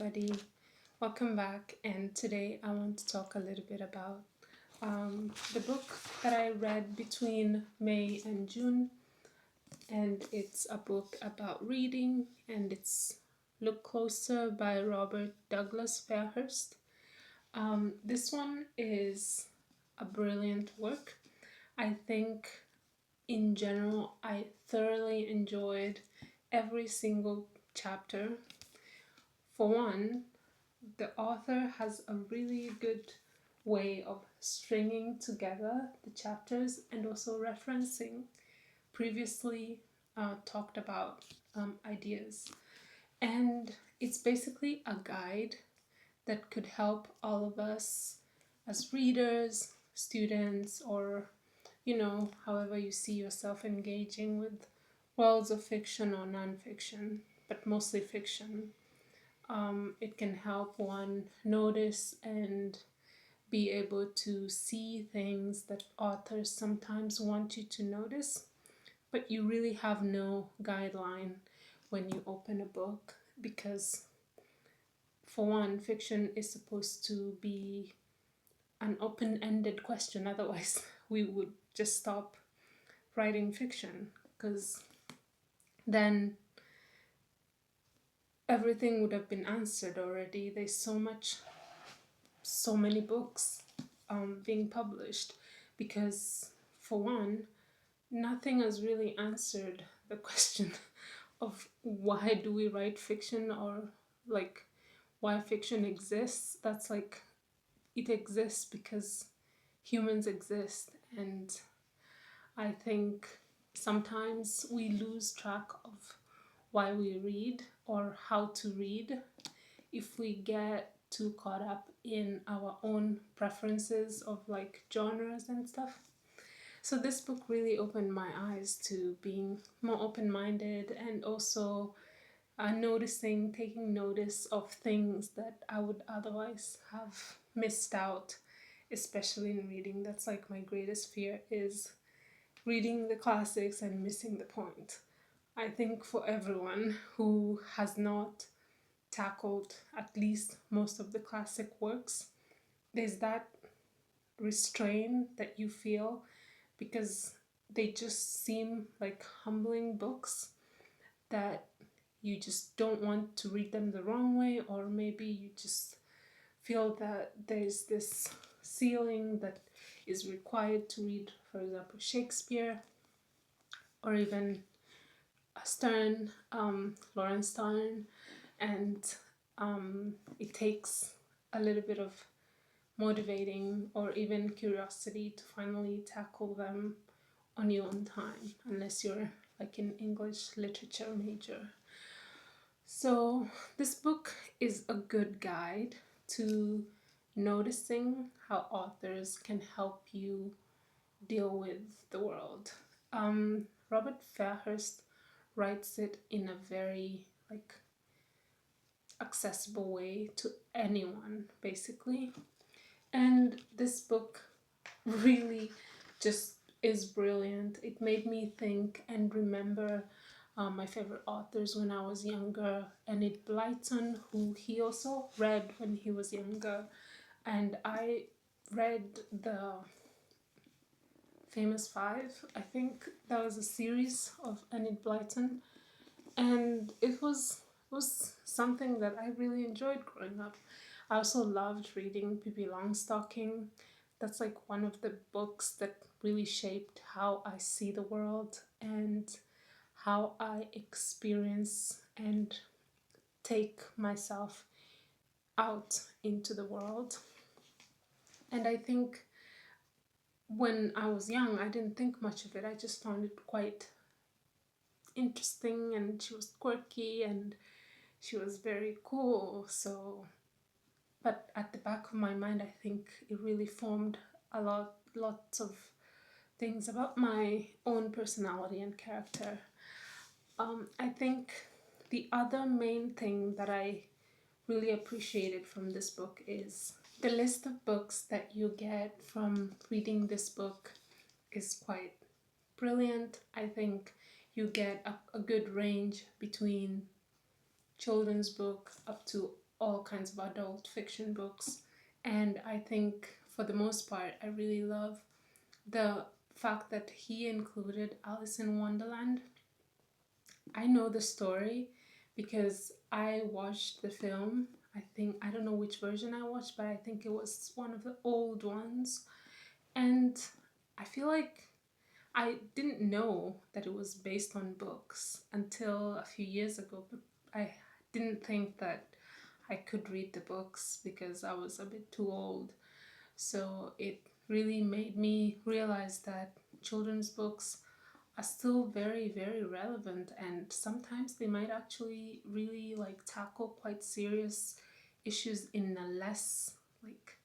everybody, welcome back, and today I want to talk a little bit about the book that I read between May and June, and it's a book about reading, and it's Look Closer by Robert Douglas-Fairhurst. This one is a brilliant work. I think in general I thoroughly enjoyed every single chapter. For one, the author has a really good way of stringing together the chapters and also referencing previously talked about ideas. And it's basically a guide that could help all of us as readers, students, or however you see yourself engaging with worlds of fiction or non-fiction, but mostly fiction. It can help one notice and be able to see things that authors sometimes want you to notice, but you really have no guideline when you open a book, because for one, fiction is supposed to be an open-ended question, otherwise we would just stop writing fiction, because then everything would have been answered already. There's so many books being published, because for one, nothing has really answered the question of why do we write fiction, or like why fiction exists. That's like, it exists because humans exist, and I think sometimes we lose track of why we read or how to read if we get too caught up in our own preferences of like genres and stuff. So this book really opened my eyes to being more open-minded, and also taking notice of things that I would otherwise have missed out, especially in reading. That's like my greatest fear, is reading the classics and missing the point. I think for everyone who has not tackled at least most of the classic works, there's that restraint that you feel, because they just seem like humbling books that you just don't want to read them the wrong way, or maybe you just feel that there's this ceiling that is required to read, for example, Shakespeare, or even Lawrence Stern, and it takes a little bit of motivating or even curiosity to finally tackle them on your own time, unless you're like an English literature major. So this book is a good guide to noticing how authors can help you deal with the world. Robert Fairhurst writes it in a very like accessible way to anyone, basically. And this book really just is brilliant. It made me think and remember my favorite authors when I was younger, Enid Blyton, who he also read when he was younger, and I read the Famous Five. I think that was a series of Enid Blyton, and it was something that I really enjoyed growing up. I also loved reading Pippi Longstocking. That's like one of the books that really shaped how I see the world and how I experience and take myself out into the world. And I think when I was young, I didn't think much of it. I just found it quite interesting, and she was quirky and she was very cool. So, but at the back of my mind, I think it really formed lots of things about my own personality and character. I think the other main thing that I really appreciated from this book is the list of books that you get from reading this book is quite brilliant. I think you get a good range between children's book up to all kinds of adult fiction books. And I think for the most part, I really love the fact that he included Alice in Wonderland. I know the story because I watched the film. I don't know which version I watched, but I think it was one of the old ones. And I feel like I didn't know that it was based on books until a few years ago, but I didn't think that I could read the books because I was a bit too old. So it really made me realize that children's books are still very, very relevant, and sometimes they might actually really like tackle quite serious issues in a less like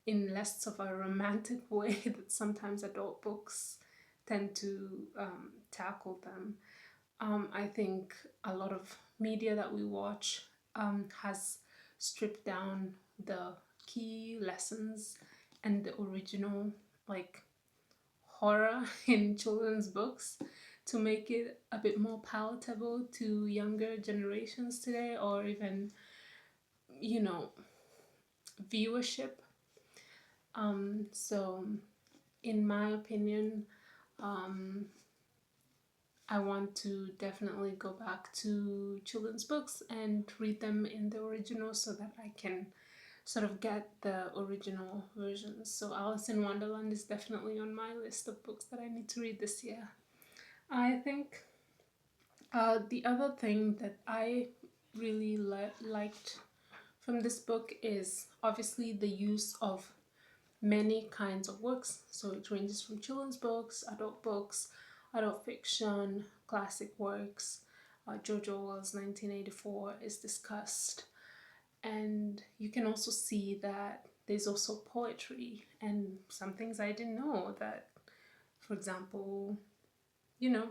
in less of a romantic way that sometimes adult books tend to tackle them. I think a lot of media that we watch has stripped down the key lessons and the original like horror in children's books to make it a bit more palatable to younger generations today, or even, you know, viewership. So in my opinion, I want to definitely go back to children's books and read them in the original so that I can sort of get the original versions. So Alice in Wonderland is definitely on my list of books that I need to read this year. I think the other thing that I really liked from this book is obviously the use of many kinds of works. So it ranges from children's books, adult fiction, classic works. George Orwell's 1984 is discussed. And you can also see that there's also poetry and some things I didn't know that, for example, you know,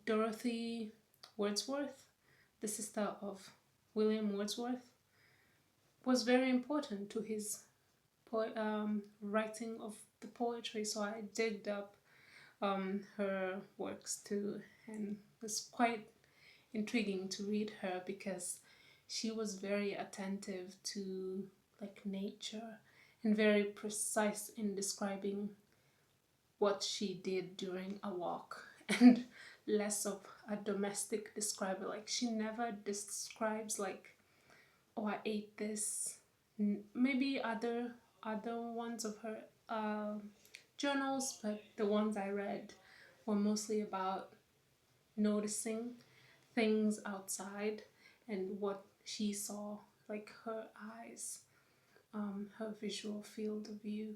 Dorothy Wordsworth, the sister of William Wordsworth, was very important to his writing of the poetry. So I digged up her works too, and it was quite intriguing to read her because she was very attentive to like nature and very precise in describing what she did during a walk, and less of a domestic describer. Like she never describes like, oh, I ate this. Maybe other ones of her journals, but the ones I read were mostly about noticing things outside and what she saw, like her eyes, her visual field of view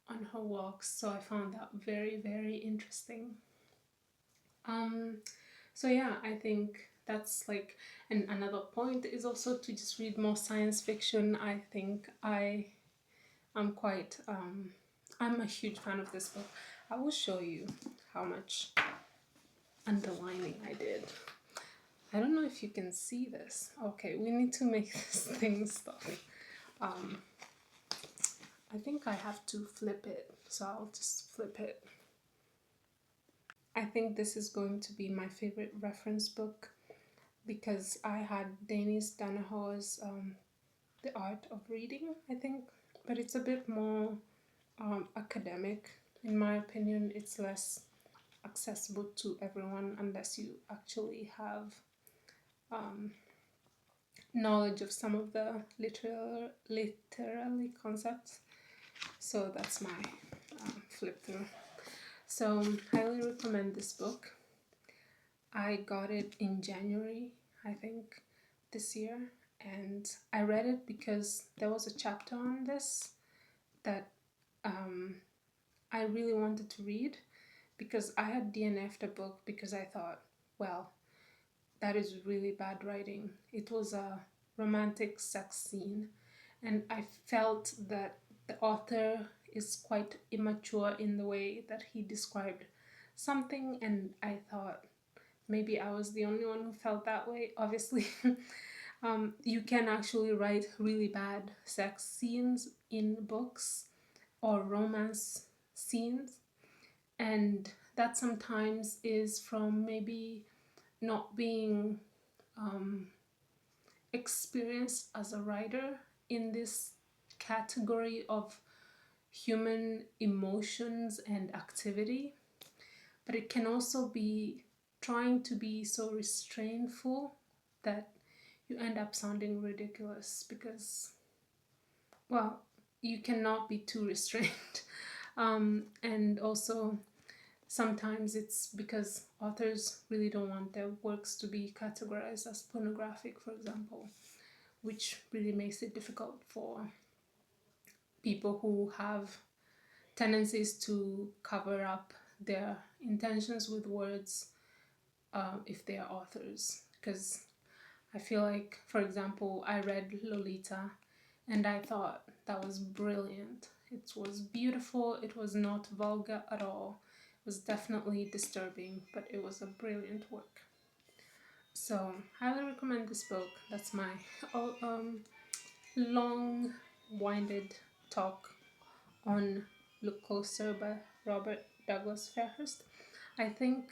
on her walks. So I found that very, very interesting. So yeah, I think that's like, and another point is also to just read more science fiction. I think I'm quite, I'm a huge fan of this book. I will show you how much underlining I did. I don't know if you can see this. Okay, we need to make this thing stop. I think I have to flip it, so I'll just flip it. I think this is going to be my favorite reference book because I had Dennis Danaher's The Art of Reading, I think, but it's a bit more academic. In my opinion, it's less accessible to everyone unless you actually have knowledge of some of the literary concepts. So that's my flip through. So highly recommend this book. I got it in January, I think, this year, and I read it because there was a chapter on this that I really wanted to read, because I had DNF'd a book because I thought, well, that is really bad writing. It was a romantic sex scene, and I felt that the author is quite immature in the way that he described something, and I thought maybe I was the only one who felt that way. Obviously, you can actually write really bad sex scenes in books or romance scenes, and that sometimes is from maybe not being experienced as a writer in this category of human emotions and activity, but it can also be trying to be so restrainful that you end up sounding ridiculous because, well, you cannot be too restrained. And also, sometimes it's because authors really don't want their works to be categorized as pornographic, for example, which really makes it difficult for people who have tendencies to cover up their intentions with words if they are authors. Because I feel like, for example, I read Lolita and I thought that was brilliant. It was beautiful, it was not vulgar at all. It was definitely disturbing, but it was a brilliant work. So, I highly recommend this book. That's my long-winded talk on Look Closer by Robert Douglas-Fairhurst. I think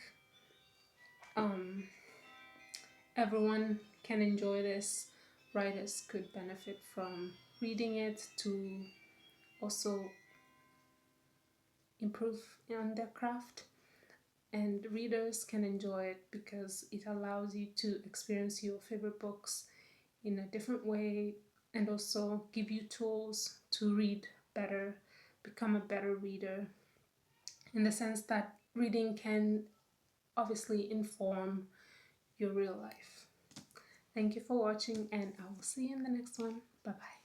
everyone can enjoy this. Writers could benefit from reading it to also improve on their craft, and readers can enjoy it because it allows you to experience your favorite books in a different way and also give you tools to read better, become a better reader, in the sense that reading can obviously inform your real life. Thank you for watching, and I will see you in the next one. Bye bye.